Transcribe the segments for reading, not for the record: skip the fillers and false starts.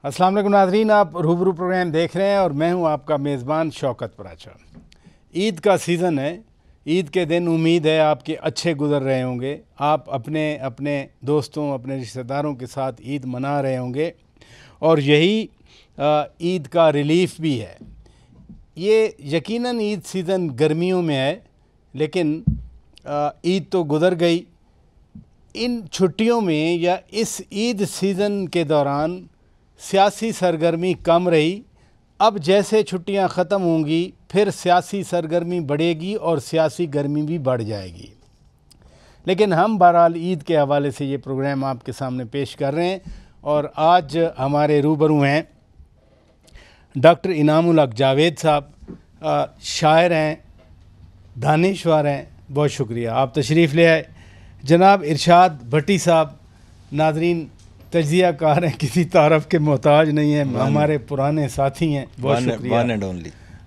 अस्सलाम वालेकुम नाज़रीन, आप रूबरू प्रोग्राम देख रहे हैं और मैं हूं आपका मेज़बान शौकत पराचा। ईद का सीज़न है। ईद के दिन उम्मीद है आपके अच्छे गुज़र रहे होंगे। आप अपने अपने दोस्तों, अपने रिश्तेदारों के साथ ईद मना रहे होंगे और यही ईद का रिलीफ भी है। ये यकीनन ईद सीज़न गर्मियों में है, लेकिन ईद तो गुज़र गई। इन छुट्टियों में या इस ईद सीज़न के दौरान सियासी सरगर्मी कम रही। अब जैसे छुट्टियां ख़त्म होंगी फिर सियासी सरगर्मी बढ़ेगी और सियासी गर्मी भी बढ़ जाएगी। लेकिन हम बहरहाल ईद के हवाले से ये प्रोग्राम आपके सामने पेश कर रहे हैं और आज हमारे रूबरू हैं डॉक्टर इनामुल हक जावेद साहब। शायर हैं, दानिश्वर हैं, बहुत शुक्रिया आप तशरीफ़ ले आए। जनाब इरशाद भट्टी साहब, नाजरीन तजिया कार हैं, किसी तारफ़ के मोहताज नहीं हैं, हमारे पुराने साथी हैं, बहुत शुक्रिया।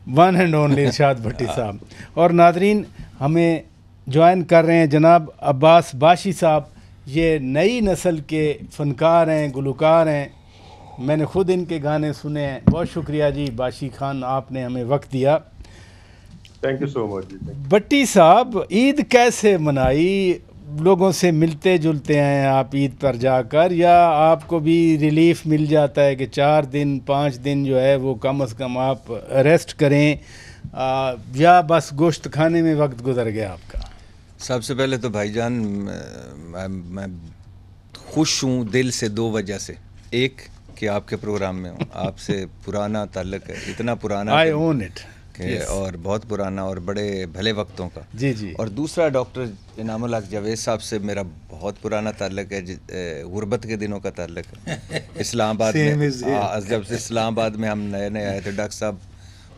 वन एंड ओनली इरशाद भट्टी साहब। और नाजरीन हमें ज्वाइन कर रहे हैं जनाब अब्बास बाशी साहब। ये नई नस्ल के फ़नकार हैं, गुलकार हैं, मैंने ख़ुद इनके गाने सुने हैं। बहुत शुक्रिया जी बाशी खान, आपने हमें वक्त दिया। थैंक यू सो मच जी। भट्टी साहब, ईद कैसे मनाई? लोगों से मिलते जुलते हैं आप ईद पर जाकर, या आपको भी रिलीफ मिल जाता है कि 4 दिन 5 दिन जो है वो कम से कम आप रेस्ट करें, या बस गोश्त खाने में वक्त गुजर गया आपका? सबसे पहले तो भाईजान मैं खुश हूँ दिल से 2 वजह से। एक कि आपके प्रोग्राम में हूँ, आपसे पुराना ताल्लुक है, इतना पुराना आई ओन इट, और बहुत पुराना और बड़े भले वक्तों का। जी जी। और दूसरा डॉक्टर इनामुल हक जावेद साहब से मेरा बहुत पुराना ताल्लुक है, गुरबत के दिनों का ताल्लुक है। इस्लामाबाद में जब से इस्लामाबाद में हम नए नए आए थे, डॉक्टर साहब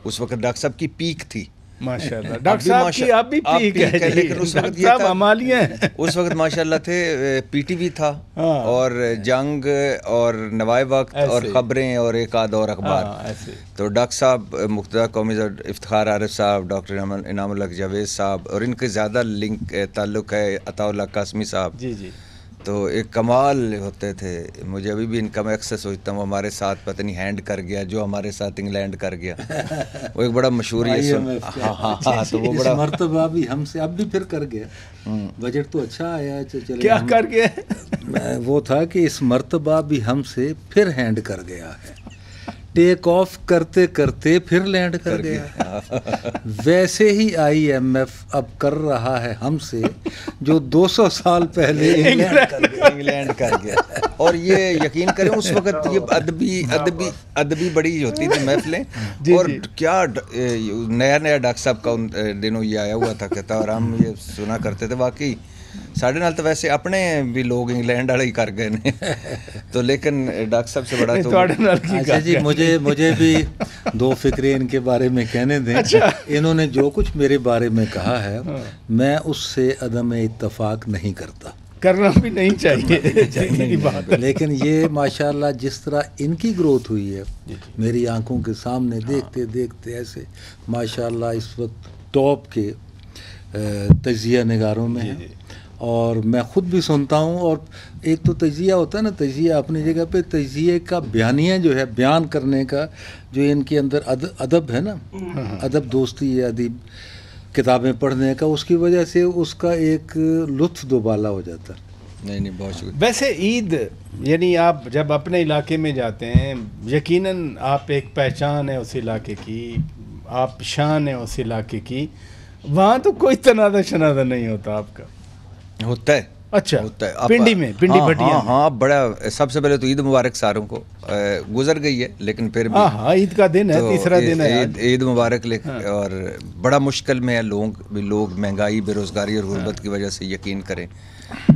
उस वक्त डॉक्टर साहब की पीक थी माशाल्लाह। डॉक्टर साहब की अब भी पीक है, लेकिन उस वक्त ये था उस वक्त माशाल्लाह थे, पीटीवी था और जंग और नवाए वक्त और खबरें और एक आध और अखबार। तो डॉक्टर साहब मुक्तदा कौमी इफ्तिखार आरिफ साहब, डॉक्टर इनामुल हक जावेद साहब, और इनके ज़्यादा लिंक ताल्लुक़ है अताउल्लाह कासमी साहब। जी जी। तो एक कमाल होते थे। मुझे अभी भी इनका मैं अक्सर सोचता हूँ, हमारे साथ पता नहीं हैंड कर गया जो हमारे साथ इंग्लैंड कर गया। वो एक बड़ा मशहूर हाँ, तो वो बड़ा मर्तबा भी हमसे अब भी फिर कर गया। बजट तो अच्छा आया है, चले क्या कर गया? वो था कि इस मर्तबा भी हमसे फिर हैंड कर गया है, टेक ऑफ करते करते फिर लैंड कर गया। वैसे ही IMF अब कर रहा है हमसे जो 200 साल पहले इंग्लैंड कर गया। और ये यकीन करें उस वक्त ये अदबी बड़ी होती थी महफिलें, और क्या नया नया डॉक्टर साहब का उन दिनों ये आया हुआ था कहता, और हम ये सुना करते थे। वाकई साढ़े नाल तो वैसे अपने भी लोग इंग्लैंड वाले ही कर गए ने तो, लेकिन डॉक्टर साहब से बड़ा तो अच्छा जी, मुझे भी 2 फिक्रे इनके बारे में कहने दें। अच्छा। इन्होंने जो कुछ मेरे बारे में कहा है मैं उससे अदम इत्तफाक नहीं करता, करना भी नहीं चाहिए। लेकिन ये माशाल्लाह जिस तरह इनकी ग्रोथ हुई है मेरी आंखों के सामने देखते देखते ऐसे माशाल्लाह इस वक्त टॉप के तजिया निगारों में है। और मैं ख़ुद भी सुनता हूँ, और एक तो तजिया होता है ना, तजिया अपनी जगह पे, तजिए का बयानिया जो है, बयान करने का जो इनके अंदर अदब है ना, अदब दोस्ती या अदब किताबें पढ़ने का, उसकी वजह से उसका एक लुत्फ़ दोबाला हो जाता है। नहीं बहुत शुक्रिया। वैसे ईद यानी आप जब अपने इलाके में जाते हैं, यकीनन आप एक पहचान है उस इलाके की, आप शान है उस इलाके की, वहाँ तो कोई तनाज़ा शनाज़ा नहीं होता आपका? होता है। अच्छा, होता है पिंडी में, पिंडी भटिया में। हाँ, बड़ा। सबसे पहले तो ईद मुबारक सारों को, गुजर गई है लेकिन फिर भी हाँ ईद का दिन है, तो तीसरा दिन है, ईद मुबारक। और बड़ा मुश्किल में है लोग महंगाई, बेरोज़गारी और गुर्बत की वजह से, यकीन करें।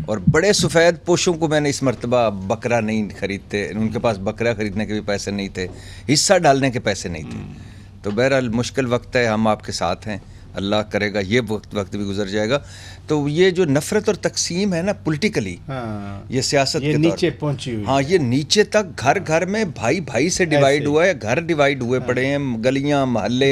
और बड़े सफ़ेद पोशों को मैंने इस मरतबा बकरा नहीं खरीदते, उनके पास बकरा खरीदने के भी पैसे नहीं थे, हिस्सा डालने के पैसे नहीं थे। तो बहरहाल मुश्किल वक्त है, हम आपके साथ हैं, अल्लाह करेगा ये वक्त भी गुजर जाएगा। तो ये जो नफ़रत और तकसीम है ना पॉलिटिकली, ये सियासत ये के नीचे पहुंची हुई, हाँ ये नीचे तक घर घर में भाई भाई से डिवाइड हुआ है, घर डिवाइड हुए पड़े हैं, गलियां मोहल्ले।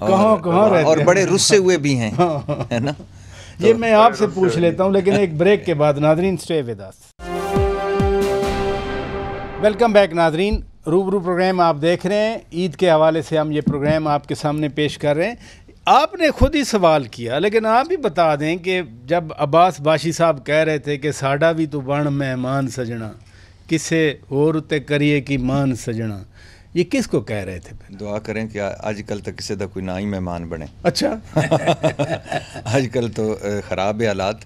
कहाँ रहते और हैं। बड़े रुस्से हुए भी हैं, है ना। ये मैं आपसे पूछ लेता हूँ, लेकिन एक ब्रेक के बाद। Nadreen stay with us. Welcome back Nadreen, रूबरू प्रोग्राम आप देख रहे हैं। ईद के हवाले से हम ये प्रोग्राम आपके सामने पेश कर रहे हैं। आपने खुद ही सवाल किया, लेकिन आप भी बता दें कि जब अब्बास बाशी साहब कह रहे थे कि साडा भी तो बण मेहमान सजना, किसे और उत्ते करिए की मान सजना, ये किसको कह रहे थे? दुआ करें कि आजकल तो किसी का कोई ना ही मेहमान बने। अच्छा। आजकल तो ख़राब है हालात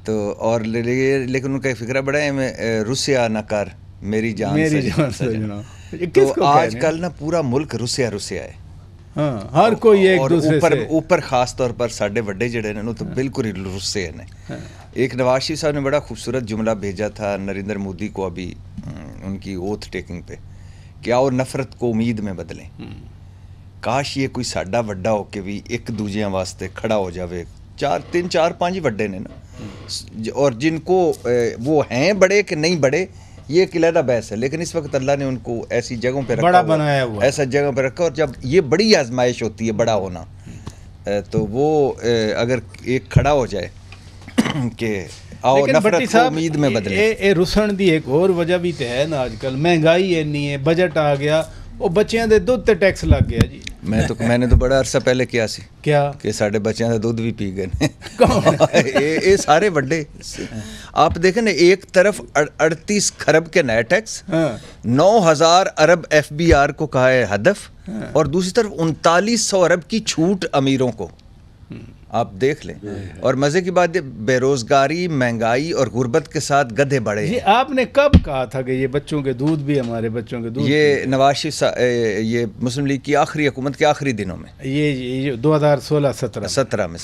तो, और लेकिन उनका फिक्र बड़ा है, मैं रुसिया न कर मेरी जान सजना। तो आजकल ना पूरा मुल्क रुसिया है। हाँ, हर कोई एक दूसरे से ऊपर खास तौर पर साढ़े बड़े जड़े ने तो बिल्कुल ही रुस्से ने। एक नवाज शरीफ साहब ने बड़ा खूबसूरत जुमला भेजा था नरेंद्र मोदी को अभी उनकी ओथ टेकिंग पे, क्या और नफरत को उम्मीद में बदलें। काश ये कोई साडा वड्डा हो के भी एक दूजे वास्ते खड़ा हो जावे। 3 4 5 वड्डे ने ना, और जिनको वो हैं बड़े कि नहीं बड़े ये एक अलहदा बहस है, लेकिन इस वक्त अल्लाह ने उनको ऐसी जगहों पे बड़ा बनाया हुआ, ऐसा जगह पे रखा। और जब ये बड़ी आजमाइश होती है बड़ा होना, तो वो अगर एक खड़ा हो जाए कि आओ नफरत को उम्मीद में बदले। रुसन दी एक और वजह भी तो है ना, आजकल महंगाई इन्नी है, बजट आ गया, वो बच्चों के दुध ते टैक्स लग गया जी। मैंने तो बड़ा अरसा पहले किया सी क्या कि साढ़े बच्चों का दुध भी पी गए। ये सारे बड़े आप देखें ना, एक तरफ 38 खरब के नए टैक्स, 9,000 अरब FBR को कहा है हदफ, और दूसरी तरफ 3900 अरब की छूट अमीरों को। आप देख लें। और मजे की बात है, बेरोजगारी, महंगाई और गुर्बत के साथ गधे बढ़े। ये आपने कब कहा था कि ये बच्चों के दूध भी, हमारे बच्चों के दूध? ये नवाज शरीफ, ये मुस्लिम लीग की आखिरी हुकूमत के आखिरी दिनों में, ये 2016-17 में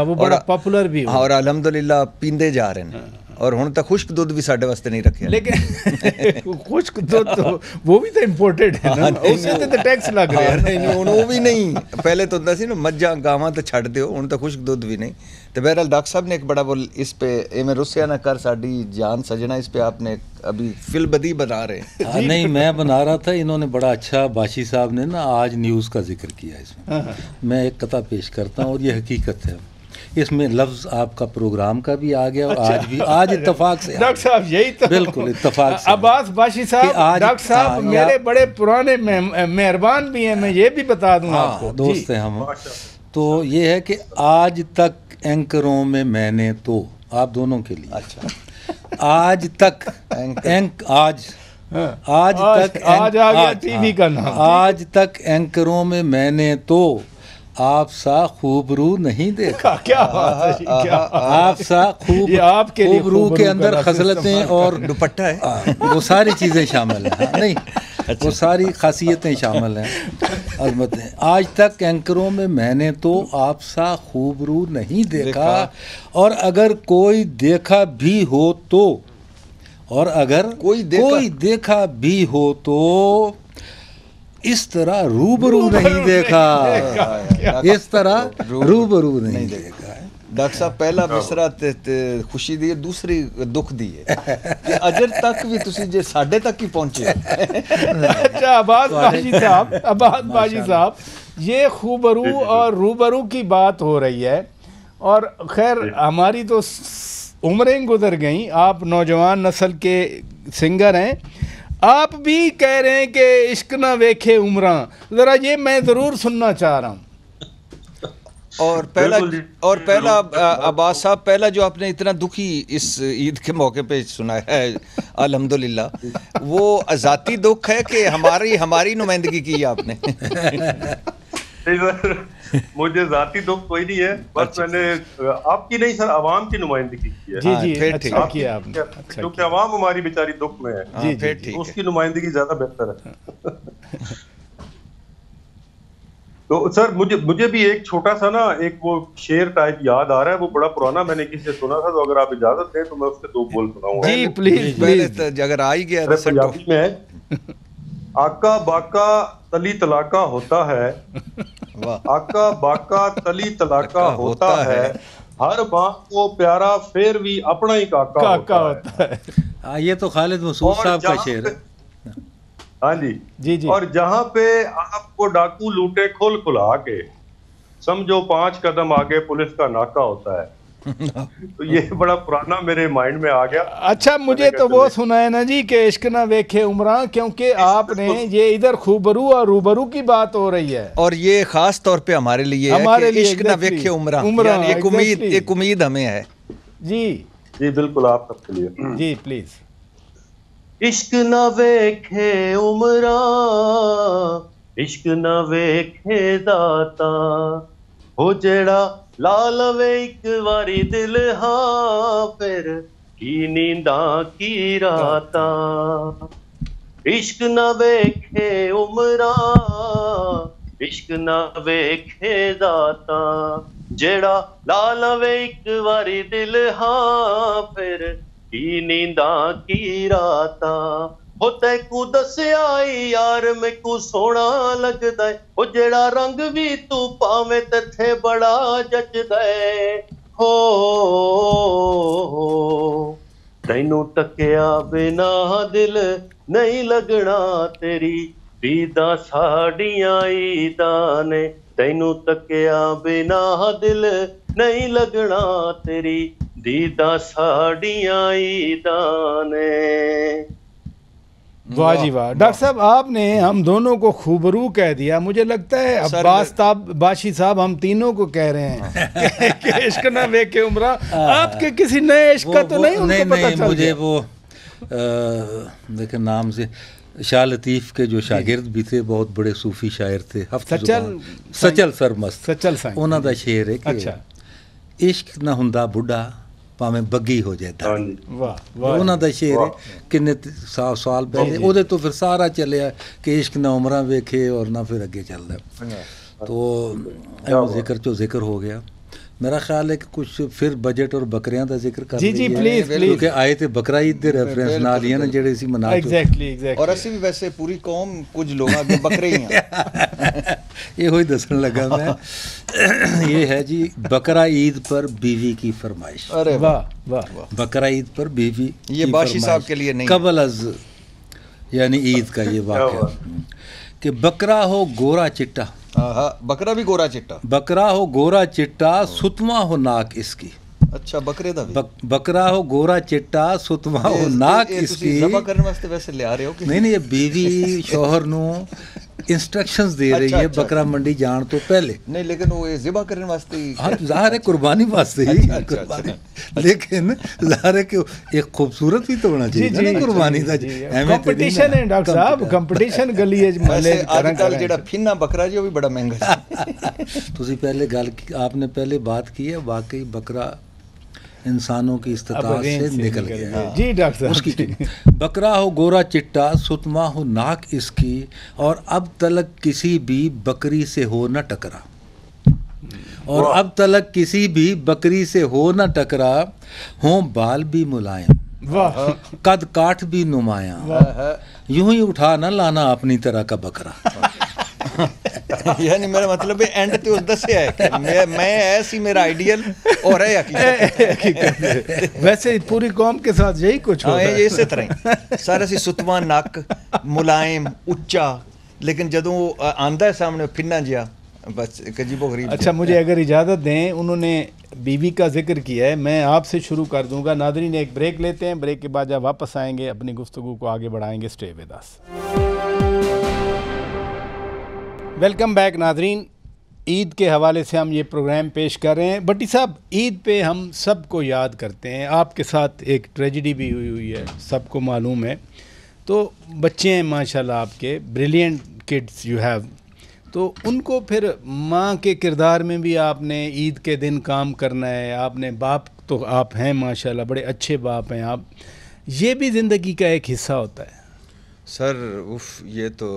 वो बड़ा पॉपुलर भी हुआ। और अल्हम्दुलिल्लाह पींदे जा रहे हैं। और हुण तक खुश्क दूध भी साढ़े वास्ते नहीं रखे, लेकिन खुश्क दूध तो वो भी तो इंपोर्टेड है ना, उससे तो टैक्स लग रहा है। नहीं, वो भी नहीं, पहले तो होता सी ना मज्जां गावां तो छड़ दियो, हुण तो खुश्क दूध भी नहीं। तो बहरहाल डॉक्टर साहब ने एक बड़ा बोल इस पे, एमें रुस्या ना कर साडी जान सजना, इस पे आपने अभी फिल बदी बना रहे हैं। नहीं, मैं बना रहा था, इन्होंने बड़ा अच्छा बाशी साहब ने ना आज न्यूज़ का जिक्र किया इसमें। मैं एक कथा पेश करता हूँ और ये हकीकत है। इसमें लफ्ज़ आपका प्रोग्राम का भी आ गया और आज भी, आज इत्तफाक से डॉक्टर साहब यही तो बिल्कुल इत्तफाक से अब्बास बाशी साहब, डॉक्टर साहब मेरे बड़े पुराने मेहरबान भी हैं, मैं ये भी बता दूं आपको, दोस्त हैं हम। तो ये है कि आज तक एंकरों में मैंने तो, आप दोनों के लिए, अच्छा, आज तक आज आ गया टीवी का नाम, आज तक एंकरों में मैंने तो आप सा खूबरू नहीं देखा। क्या बात है, क्या आप सा खूबरू के अंदर खसलतें और दुपट्टा है, वो सारी चीज़ें शामिल हैं। नहीं, वो सारी खासियतें शामिल हैं, अज़मतें। आज तक एंकरों में मैंने तो आप सा खूबरू नहीं देखा, और अगर कोई देखा भी हो तो, और अगर कोई देखा भी हो तो इस तरह रूबरू नहीं देखा, इस तरह रूबरू नहीं देखा। डॉक्टर साहब पहला मिसरा खुशी दी, दूसरी दुख दी है कि अजर तक भी तुसी जे साढ़े तक ही पहुंचे। अच्छा अब्बास बाशी साहब, ये खूबरू और रूबरू की बात हो रही है, और खैर हमारी तो उम्रें गुजर गई, आप नौजवान नस्ल के सिंगर हैं, आप भी कह रहे हैं कि इश्क ना वेखे उम्रा, ज़रा ये मैं ज़रूर सुनना चाह रहा हूँ। और पहला अब्बास साहब, पहला जो आपने इतना दुखी इस ईद के मौके पे सुनाया है अल्हम्दुलिल्लाह, वो ज़ाती दुख है कि हमारी नुमाइंदगी की है आपने? मुझे जाती दुख कोई नहीं है, बस मैंने आपकी नहीं सर, आवाम की नुमाइंदगी की है। जी अच्छा किया आपने, क्योंकि आवाम हमारी बेचारी दुख में है, जी, उसकी नुमाइंदगी ज्यादा बेहतर है। तो सर मुझे भी एक छोटा सा ना एक वो शेर टाइप याद आ रहा है, वो बड़ा पुराना, मैंने किसी से सुना था, तो अगर आप इजाजत दें तो मैं उसके 2 बोल सुनाऊंगा। जी प्लीज, अगर आ ही गया तो पंजाबी में है, आका बाका तली तलाका होता है, आका बाका तली तलाका होता है, हर माँ को प्यारा फिर भी अपना ही काका होता है। ये तो खालिद मसूद साहब का शेर है। हाँ जी। और जहाँ पे आपको डाकू लूटे खुला के, समझो 5 कदम आगे पुलिस का नाका होता है। तो ये बड़ा पुराना मेरे माइंड में आ गया। अच्छा, मुझे तो वो सुना है ना जी कि इश्क ना वेखे उमरा, क्योंकि आपने ये इधर खूबरू और रूबरू की बात हो रही है, और ये खास तौर पे हमारे लिए है कि इश्क ना वेखे उमरा, यानी एक उम्मीद हमें है। जी जी बिल्कुल, आप सबके लिए जी प्लीज। इश्क ना वेखे उमरा, इश्क ना वेखे दाता, हो जेड़ा ला लवे एक वारी दिल, हाँ फिर की नींदा की राता। इश्क ना वेखे उमरा, इश्क ना वेखे दाता, जेड़ा ला लवे एक वारी दिल, हाँ फिर की नींदा की राता। हो तैकू दस्या यार मैकू सोहना लगदा है, ओ जेड़ा रंग भी तू पावे तथे बड़ा जचदा है। हो तैनू तकिया बिना दिल नहीं लगना, तेरी दीदा साड़ियां ईदा ने। तैनू तकिया बिना दिल नहीं लगना, तेरी दीदा साड़ियां ईदा ने। वाह जी वाह। डॉक्टर साहब, आपने हम दोनों को खूबरू कह दिया। मुझे लगता है अब्बास बाशी साहब हम तीनों को कह रहे हैं कि इश्क ना वेखे उमरा। आपके किसी नए इश्क का तो नहीं उनको पता चल मुझे गया? वो देखे नाम से शाह लतीफ़ के जो शागिर्द भी थे, बहुत बड़े सूफी शायर थे, सचल सरमस्त, सचल साईं, उन्हों का शेर है कि अच्छा, इश्क ना हुंदा बुढ़ा भाਵੇਂ ਬੱਗੀ ਹੋ ਜਾਏ ਤਾਂ। ਵਾਹ ਵਾਹ, ਉਹਨਾਂ ਦਾ ਸ਼ੇਰ ਹੈ ਕਿੰਨੇ ਸਾਲ ਪਹਿਲੇ, ਉਹਦੇ ਤੋਂ ਫਿਰ ਸਾਰਾ ਚੱਲਿਆ ਕਿ ਇਸ਼ਕ ਨਾ ਉਮਰਾਂ ਵੇਖੇ ਔਰ ਨਾ ਫਿਰ ਅੱਗੇ ਚੱਲਦਾ। तो ਜ਼ਿਕਰ ਚੋਂ ਜ਼ਿਕਰ ਹੋ ਗਿਆ। मेरा ख्याल है कि कुछ फिर बजट और बकरियां का जिक्र कर जी प्लीज, क्योंकि आए थे बकरा ईद दे रेफरेंस नाल ही ना जेड़े सी मना एग्जैक्टली और असि भी वैसे पूरी कौम कुछ लोग आगे बकरे ही हैं। ये होई दसन लगा मैं। ये है जी बकरा ईद पर बीवी की फरमाइश। अरे वाह वाह, बकरा ईद पर बीवी, ये बाशी साहब के लिए नहीं, कबल अज यानी ईद का ये वाक़या कि बकरा हो गोरा चिट्टा, बकरा भी गोरा चिट्टा, बकरा हो गोरा चिट्टा सुतमा हो नाक इसकी। अच्छा, बकरे दा भी बकरा हो गोरा चिट्टा सुतमा हो नाक इसकी। ज़बा करने वास्ते वैसे ले आ रहे हो कि नहीं, ये बीवी शोहर नू इंस्ट्रक्शंस दे रही है बकरा मंडी जान तो पहले। नहीं, लेकिन वो ये ज़बा करने वास्ते ही, हाँ ज़ाहिर है कुर्बानी वास्ते ही, लेकिन ज़ाहिर है कि एक खूबसूरत भी तो होना चाहिए ना कुर्बानी दा। कंपटीशन है डॉक्टर साहब, कंपटीशन गली है महल्ले आजकल जेड़ा फिन्ना बकरा जी वो भी बड़ा महंगा है। तुसी पहले गल आपने पहले बात की है, वाकई बकरा इंसानों की इस्तिताअत से निकल गया जी डॉक्टर साहब। उसकी बकरा हो गोरा चिट्टा सुतमा हो नाक इसकी, और अब तलक किसी भी बकरी से हो न टकरा, और अब तलक किसी भी बकरी से हो न टकरा, हों बाल भी मुलायम, वाह, कद काठ भी नुमाया, यूं ही उठा न लाना अपनी तरह का बकरा। यानी मेरा मतलब है एंड ते उस दस्या है कि मैं ऐसी मेरा आइडियल और है हकीकत। वैसे पूरी कौम के साथ यही कुछ हो रहा है। ये इसी तरह सारा सी सुतवा नक मुलायम उच्चा, लेकिन जदों आंदा है सामने फिन्ना जिया, बस अजीबो-गरीब। अच्छा, मुझे अगर इजाज़त दें, उन्होंने बीवी का जिक्र किया है, मैं आपसे शुरू कर दूंगा। नादरीन, एक ब्रेक लेते हैं, ब्रेक के बाद जब वापस आएंगे अपनी गुफ्तगू को आगे बढ़ाएंगे। Stay with us. Welcome back Nadreen. Eid के हवाले से हम ये प्रोग्राम पेश कर रहे हैं। भट्टी साहब, ईद पे हम सबको याद करते हैं, आपके साथ एक ट्रेजिडी भी हुई है, सबको मालूम है। तो बच्चे हैं माशाल्लाह आपके, ब्रिलियंट किड्स यू हैव, तो उनको फिर माँ के किरदार में भी आपने ईद के दिन काम करना है। आपने बाप तो आप हैं माशाल्लाह, बड़े अच्छे बाप हैं आप, ये भी ज़िंदगी का एक हिस्सा होता है। सर उफ, ये तो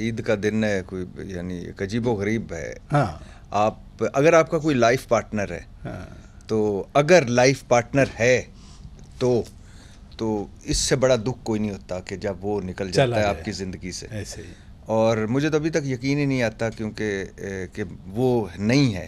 ईद का दिन है, कोई यानी एक अजीबो-गरीब है। हाँ, आप अगर आपका कोई लाइफ पार्टनर है, हाँ, तो अगर लाइफ पार्टनर है तो इससे बड़ा दुख कोई नहीं होता कि जब वो निकल जाता है आपकी ज़िंदगी से। ऐसे ही। और मुझे तो अभी तक यकीन ही नहीं आता क्योंकि कि वो नहीं है,